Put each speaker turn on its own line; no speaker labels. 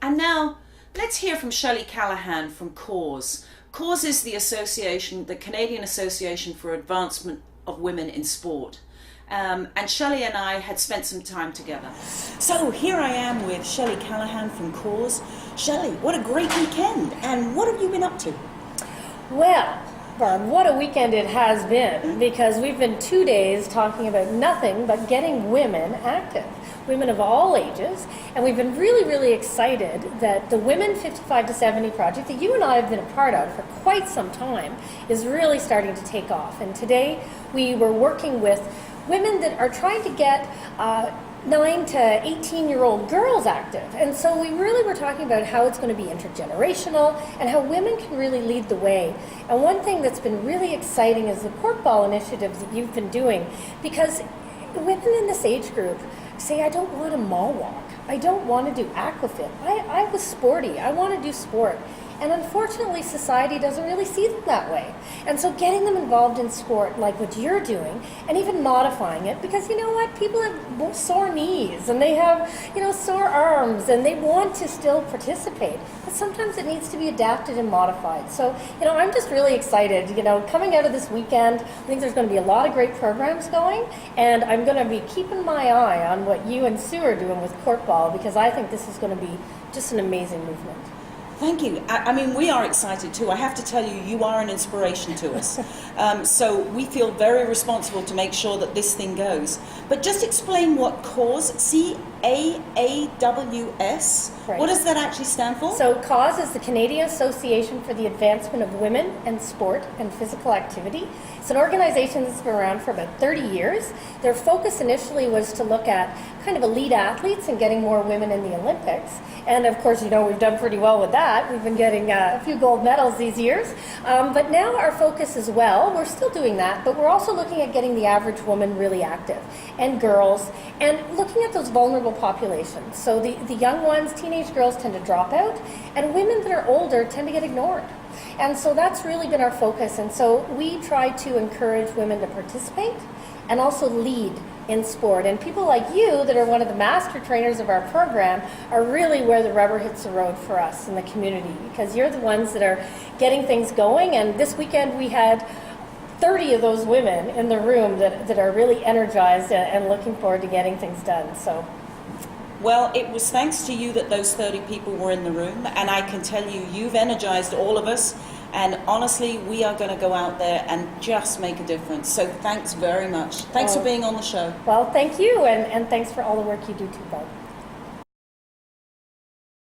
And now, let's hear from Shelley Callaghan from CAAWS. CAAWS is the association, the Canadian Association for Advancement of Women in Sport. And Shelley and I had spent some time together. So here I am with Shelley Callaghan from CAAWS. Shelley, what a great weekend, and what have you been up to?
Well, Barb, what a weekend it has been, because we've been 2 days talking about nothing but getting women active, women of all ages, and we've been really, really excited that the Women 55 to 70 project that you and I have been a part of for quite some time is really starting to take off. And today we were working with women that are trying to get 9 to 18-year-old girls active. And so we really were talking about how it's going to be intergenerational and how women can really lead the way. And one thing that's been really exciting is the Courtball initiatives that you've been doing, because women in this age group say, I don't want to mall walk. I don't want to do aquafit. I was sporty. I want to do sport. And unfortunately, society doesn't really see them that way. And so getting them involved in sport like what you're doing, and even modifying it, because you know what, people have sore knees, and they have, sore arms, and they want to still participate. But sometimes it needs to be adapted and modified. So, I'm just really excited. Coming out of this weekend, I think there's going to be a lot of great programs going, and I'm going to be keeping my eye on what you and Sue are doing with Courtball, because I think this is going to be just an amazing movement.
Thank you. I mean, we are excited too. I have to tell you, you are an inspiration to us. So we feel very responsible to make sure that this thing goes. But just explain what CAAWS, C-A-A-W-S,
right.
What does that actually stand for?
So CAAWS is the Canadian Association for the Advancement of Women in Sport and Physical Activity. It's an organization that's been around for about 30 years. Their focus initially was to look at kind of elite athletes and getting more women in the Olympics. And of course, we've done pretty well with that. We've been getting a few gold medals these years. But now our focus as well, we're still doing that, but we're also looking at getting the average woman really active, and girls, and looking at those vulnerable populations. So the young ones, teenage girls, tend to drop out, and women that are older tend to get ignored. And so that's really been our focus. And so we try to encourage women to participate and also lead in sport. And people like you that are one of the master trainers of our program are really where the rubber hits the road for us in the community, because you're the ones that are getting things going. And this weekend we had 30 of those women in the room that are really energized and looking forward to getting things done. So.
Well, it was thanks to you that those 30 people were in the room, and I can tell you, you've energized all of us, and honestly, we are going to go out there and just make a difference. So thanks very much. Thanks for being on the show.
Well, thank you, and thanks for all the work you do too, Barb.